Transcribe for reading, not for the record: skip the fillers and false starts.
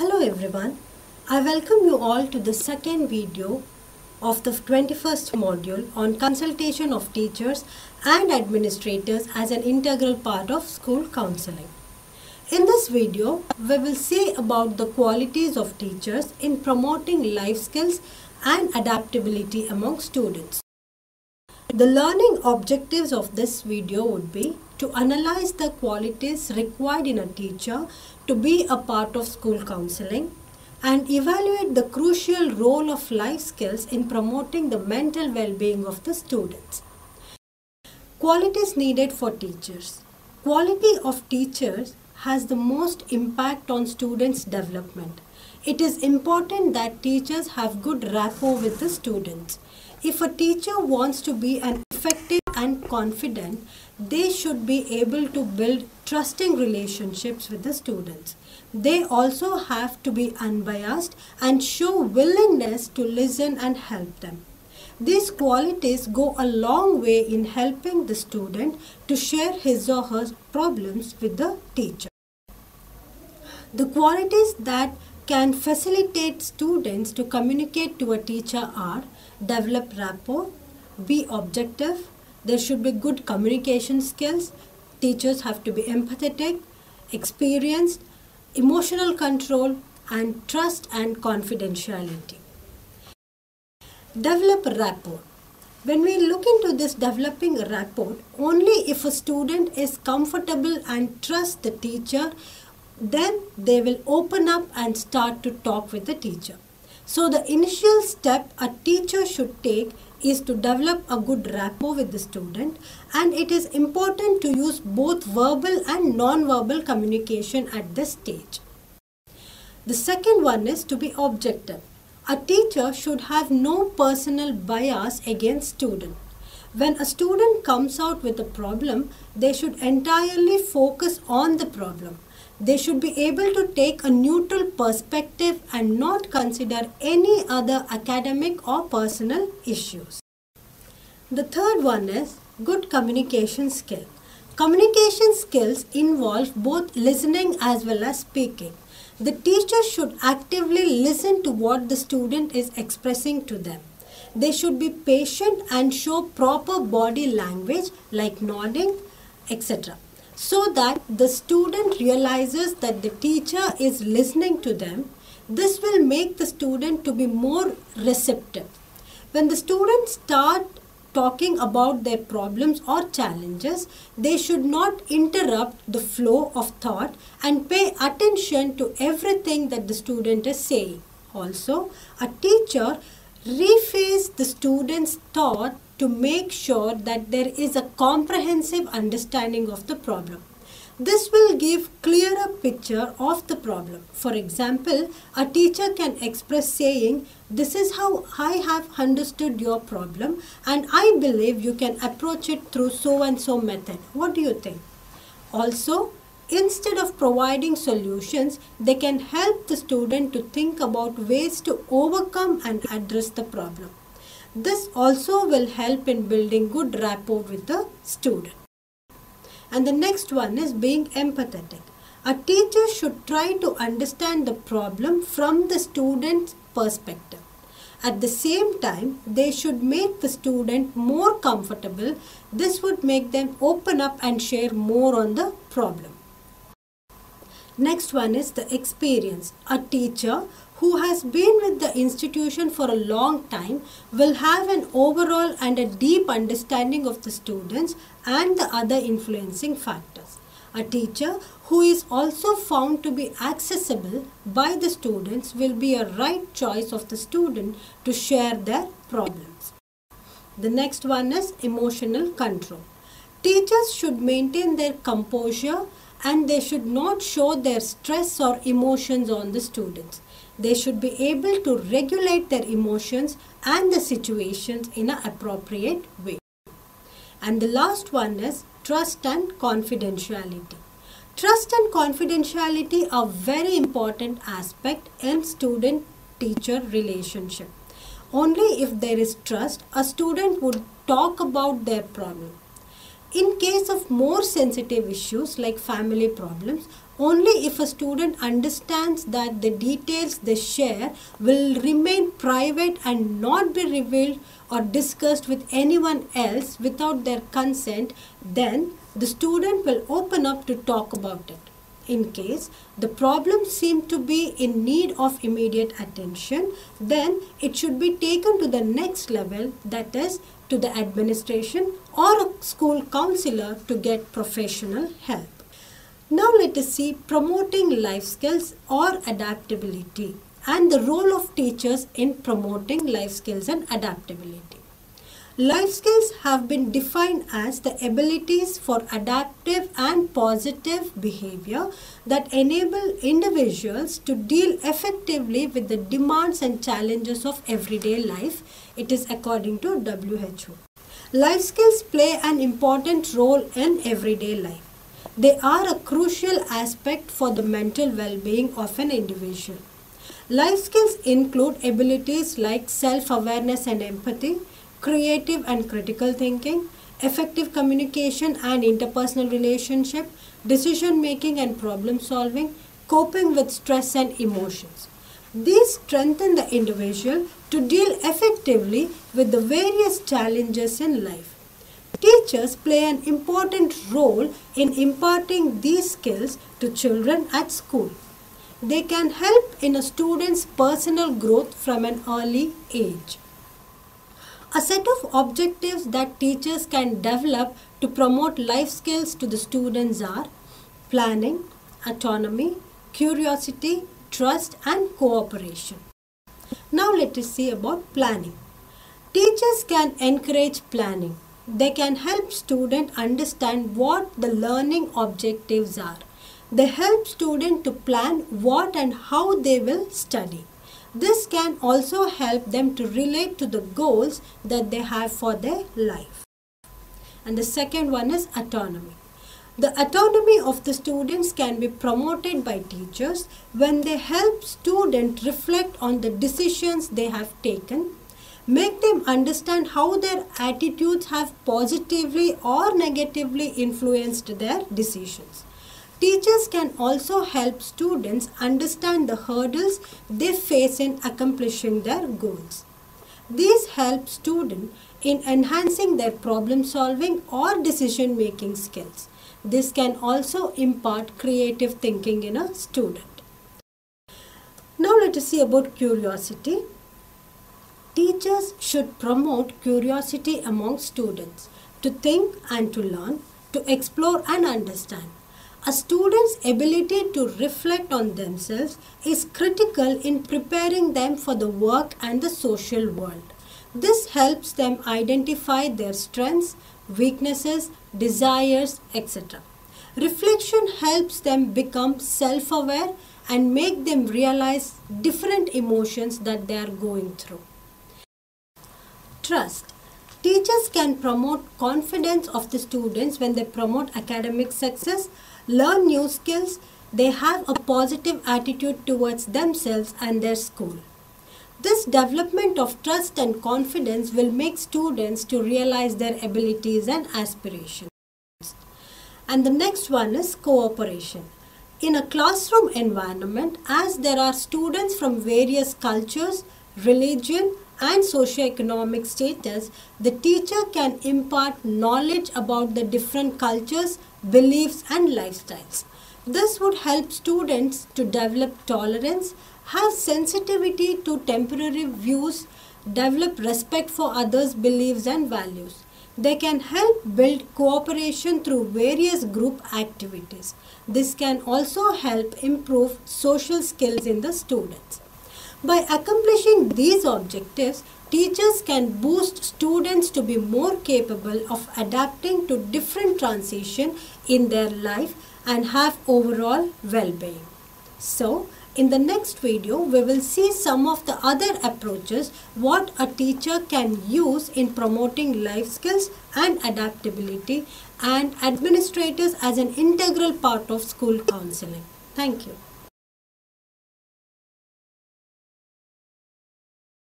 Hello everyone, I welcome you all to the second video of the 21st module on consultation of teachers and administrators as an integral part of school counseling. In this video, we will see about the qualities of teachers in promoting life skills and adaptability among students. The learning objectives of this video would be to analyze the qualities required in a teacher to be a part of school counseling and evaluate the crucial role of life skills in promoting the mental well-being of the students. Qualities needed for teachers. Quality of teachers has the most impact on students' development. It is important that teachers have good rapport with the students. If a teacher wants to be an effective and confident, they should be able to build trusting relationships with the students. They also have to be unbiased and show willingness to listen and help them. These qualities go a long way in helping the student to share his or her problems with the teacher. The qualities that can facilitate students to communicate to a teacher are develop rapport, be objective, there should be good communication skills, teachers have to be empathetic, experienced, emotional control, and trust and confidentiality. Develop rapport. When we look into this developing rapport, only if a student is comfortable and trusts the teacher, then they will open up and start to talk with the teacher. So the initial step a teacher should take is to develop a good rapport with the student, and it is important to use both verbal and non-verbal communication at this stage. The second one is to be objective. A teacher should have no personal bias against student. When a student comes out with a problem, they should entirely focus on the problem. They should be able to take a neutral perspective and not consider any other academic or personal issues. The third one is good communication skill. Communication skills involve both listening as well as speaking. The teacher should actively listen to what the student is expressing to them. They should be patient and show proper body language like nodding, etc., so that the student realizes that the teacher is listening to them. This will make the student to be more receptive. When the students start talking about their problems or challenges, they should not interrupt the flow of thought and pay attention to everything that the student is saying. Also, a teacher rephrase the student's thought to make sure that there is a comprehensive understanding of the problem. This will give clearer picture of the problem. For example, a teacher can express saying, "This is how I have understood your problem and I believe you can approach it through so and so method. What do you think?" Also, instead of providing solutions, they can help the student to think about ways to overcome and address the problem. This also will help in building good rapport with the student. And the next one is being empathetic. A teacher should try to understand the problem from the student's perspective. At the same time, they should make the student more comfortable. This would make them open up and share more on the problem. Next one is the experience. A teacher who has been with the institution for a long time will have an overall and a deep understanding of the students and the other influencing factors. A teacher who is also found to be accessible by the students will be a right choice of the student to share their problems. The next one is emotional control. Teachers should maintain their composure and they should not show their stress or emotions on the students. They should be able to regulate their emotions and the situations in an appropriate way. And the last one is trust and confidentiality. Trust and confidentiality are very important aspect in student-teacher relationship. Only if there is trust, a student would talk about their problem. In case of more sensitive issues like family problems, Only if a student understands that the details they share will remain private and not be revealed or discussed with anyone else without their consent, then the student will open up to talk about it. In case the problem seems to be in need of immediate attention, then it should be taken to the next level, that is, to the administration or a school counselor to get professional help. Now let us see promoting life skills or adaptability and the role of teachers in promoting life skills and adaptability. Life skills have been defined as the abilities for adaptive and positive behavior that enable individuals to deal effectively with the demands and challenges of everyday life. It is according to WHO. Life skills play an important role in everyday life. They are a crucial aspect for the mental well-being of an individual. Life skills include abilities like self-awareness and empathy, creative and critical thinking, effective communication and interpersonal relationship, decision making and problem solving, coping with stress and emotions. These strengthen the individual to deal effectively with the various challenges in life. Teachers play an important role in imparting these skills to children at school. They can help in a student's personal growth from an early age. A set of objectives that teachers can develop to promote life skills to the students are planning, autonomy, curiosity, trust, and cooperation. Now let us see about planning. Teachers can encourage planning. They can help students understand what the learning objectives are. They help students to plan what and how they will study. This can also help them to relate to the goals that they have for their life. And the second one is autonomy. The autonomy of the students can be promoted by teachers when they help students reflect on the decisions they have taken, make them understand how their attitudes have positively or negatively influenced their decisions. Teachers can also help students understand the hurdles they face in accomplishing their goals. These help students in enhancing their problem solving or decision making skills. This can also impart creative thinking in a student. Now let us see about curiosity. Teachers should promote curiosity among students to think and to learn, to explore and understand. A student's ability to reflect on themselves is critical in preparing them for the work and the social world. This helps them identify their strengths, weaknesses, desires, etc. Reflection helps them become self-aware and make them realize different emotions that they are going through. Trust. Teachers can promote confidence of the students when they promote academic success, learn new skills, they have a positive attitude towards themselves and their school. This development of trust and confidence will make students to realize their abilities and aspirations. And the next one is cooperation. In a classroom environment, as there are students from various cultures, religion, and socioeconomic status, the teacher can impart knowledge about the different cultures, beliefs, and lifestyles. This would help students to develop tolerance, have sensitivity to temporary views, develop respect for others' beliefs and values. They can help build cooperation through various group activities. This can also help improve social skills in the students. By accomplishing these objectives, teachers can boost students to be more capable of adapting to different transitions in their life and have overall well-being. So, in the next video, we will see some of the other approaches what a teacher can use in promoting life skills and adaptability, and administrators as an integral part of school counseling. Thank you.